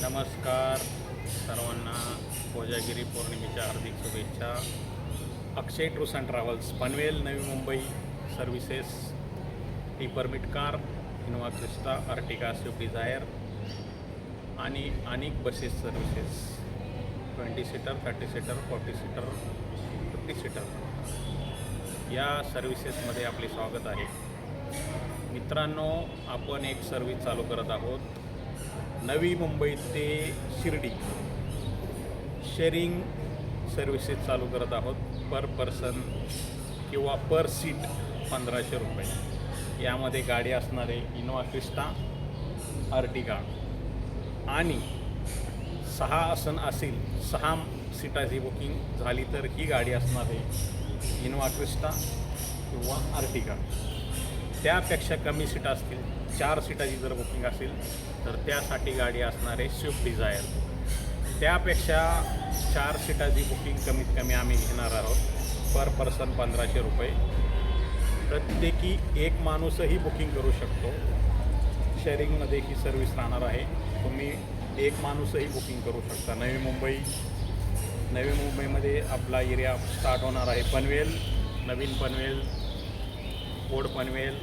नमस्कार सर्वांना कोजागिरी पौर्णिमेच्या हार्दिक शुभेच्छा. Akshay tours and travels Panvel Navi Mumbai services T permit car, Innova Crysta, Ertiga, Swift Dzire आणि अनेक buses services 20 seater, 30 seater, 40 seater, 50 seater या सर्व्हिसेसमध्ये आपले स्वागत आहे. मित्रांनो, आपण एक सर्व्हिस चालू करत आहोत. नवी मुंबई ते शिर्डी शेअरिंग सर्व्हिसेस चालू करत आहोत. पर पर्सन किंवा पर सीट 1500 रुपये. यामध्ये गाडी असणारे इनोवा क्रिस्टा, अर्टिगा आणि 6 आसन असेल, 6 सीटाची बुकिंग झाली तर ही गाडी असणार आहे इनोवा क्रिस्टा किंवा अर्टिगा. त्यापेक्षा कमी सीट असतील, 4 सीटाची जर बुकिंग असेल तर त्यासाठी गाडी असणार आहे स्विफ्ट डिझायर. त्यापेक्षा 4 सीटाची बुकिंग कमीत कमी आम्ही घेणार आहोत. पर पर्सन 1500 रुपये. प्रत्येकी एक माणूसही बुकिंग करू शकतो. शेअरिंगमध्ये ही सर्व्हिस राहणार आहे. तुम्ही एक माणूसही बुकिंग करू शकता. नवी मुंबईमध्ये आपला एरिया स्टार्ट होणार आहे. पनवेल, नवीन पनवेल, ओल्ड पनवेल,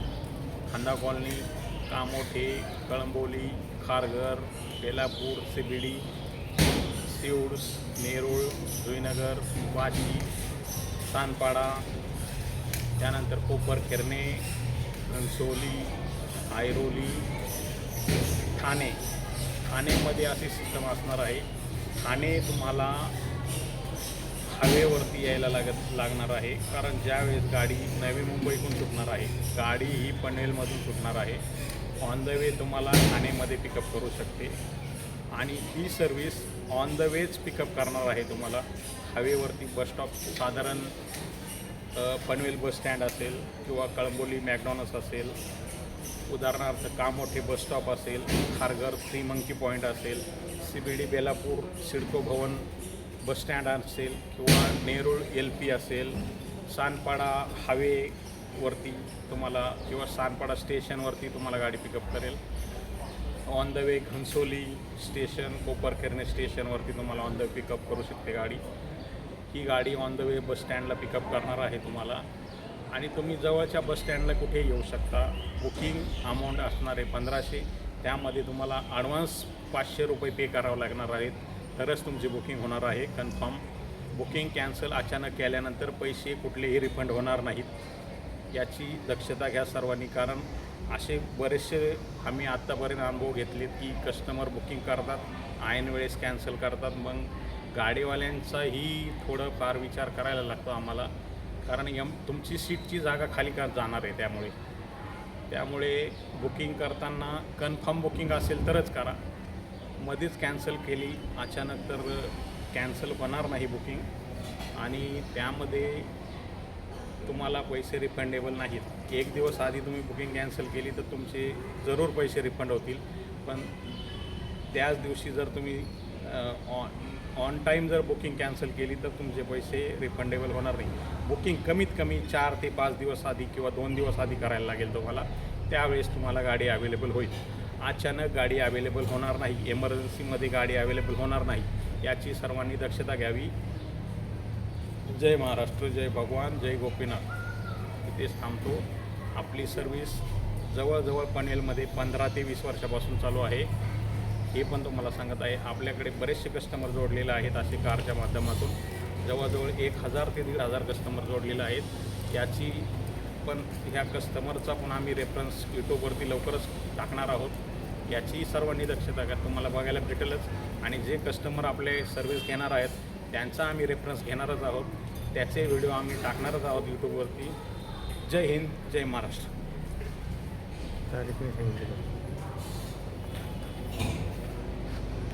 खंदा कॉलनी, कामोठे, कळंबोली, खारघर, बेलापूर, CBD, सिवड्स, नेरूळ, जुईनगर, वाशी, सानपाडा, त्यानंतर कोपरखेरणे, घनसोली, ऐरोली, ठाणेमध्ये अशी सिस्टम असणार आहे. ठाणे तुम्हाला हायवेवरती यायला लागणार आहे, कारण ज्यावेळेस गाडी नवी मुंबईतून सुटणार आहे, गाडी ही पनवेलमधून सुटणार आहे. ऑन द वे तुम्हाला ठाणेमध्ये पिकअप करू शकते आणि ही सर्व्हिस ऑन द वेच पिकअप करणार आहे तुम्हाला. हायवेवरती बसस्टॉप साधारण पनवेल बस स्टँड असेल किंवा कळंबोली मॅकडॉनल्ड्स असेल, उदाहरणार्थ कामोठे बसस्टॉप असेल, खारघर थ्री मंकी पॉईंट असेल, CBD बेलापूर सिडको भवन बस स्टँड असेल किंवा नेरूळ LP असेल, सानपाडा हायवेवरती तुम्हाला किंवा सानपाडा स्टेशनवरती तुम्हाला गाडी पिकअप करेल. On the way Ghansoli station, Koparkhairane स्टेशनवरती तुम्हाला ऑन द वे पिकअप करू शकते गाडी. ही गाडी ऑन द वे बस स्टँडला पिकअप करणार आहे तुम्हाला आणि तुम्ही जवळच्या बस स्टँडला कुठेही येऊ शकता. बुकिंग अमाऊंट असणार आहे 1500. त्यामध्ये तुम्हाला ॲडव्हान्स 500 रुपये पे करावं लागणार आहेत, तरच तुमची बुकिंग होणार आहे कन्फर्म. बुकिंग कॅन्सल अचानक केल्यानंतर पैसे कुठलेही रिफंड होणार नाहीत. याची दक्षता घ्या सर्वांनी, कारण असे बरेचसे आम्ही आत्तापर्यंत अनुभव घेतलेत की कस्टमर बुकिंग करतात, ऐन वेळेस कॅन्सल करतात. मग गाडीवाल्यांचाही थोडं फार विचार करायला लागतो आम्हाला, कारण तुमची सीटची जागा खाली का जाणार आहे. त्यामुळे बुकिंग करताना कन्फर्म बुकिंग असेल तरच करा. मध्येच कॅन्सल केली अचानक तर कॅन्सल होणार नाही बुकिंग आणि त्यामध्ये तुम्हाला पैसे रिफंडेबल नाहीत. एक दिवस आधी तुम्ही बुकिंग कॅन्सल केली तर तुमचे जरूर पैसे रिफंड होतील, पण त्याच दिवशी जर तुम्ही ऑन टाईम जर बुकिंग कॅन्सल केली तर तुमचे पैसे रिफंडेबल होणार नाही. बुकिंग कमीत कमी 4 ते 5 दिवस आधी किंवा 2 दिवस आधी करायला लागेल तुम्हाला. त्यावेळेस तुम्हाला गाडी अवेलेबल होईल. अचानक गाडी अवेलेबल होणार नाही, एमर्जन्सीमध्ये गाडी अवेलेबल होणार नाही. याची सर्वांनी दक्षता घ्यावी. जय महाराष्ट्र, जय भगवान, जय गोपीनाथ. इथेच थांबतो. आपली सर्व्हिस जवळजवळ पनवेलमध्ये 15 ते 20 वर्षापासून चालू आहे. हे पण तुम्हाला सांगत आहे. आपल्याकडे बरेचसे कस्टमर जोडलेले आहेत असे कारच्या माध्यमातून. जवळजवळ 1000 ते 1500 कस्टमर जोडलेले आहेत. याची पण ह्या कस्टमरचा पण आम्ही रेफरन्स यूट्यूबवरती लवकरच टाकणार आहोत. याची सर्वांनी दक्षता घ्या, तुम्हाला बघायला भेटेलच. आणि जे कस्टमर आपले सर्व्हिस घेणार आहेत त्यांचा आम्ही रेफरन्स घेणारच आहोत. त्याचे व्हिडिओ आम्ही टाकणारच आहोत यूट्यूबवरती. जय हिंद, जय महाराष्ट्र.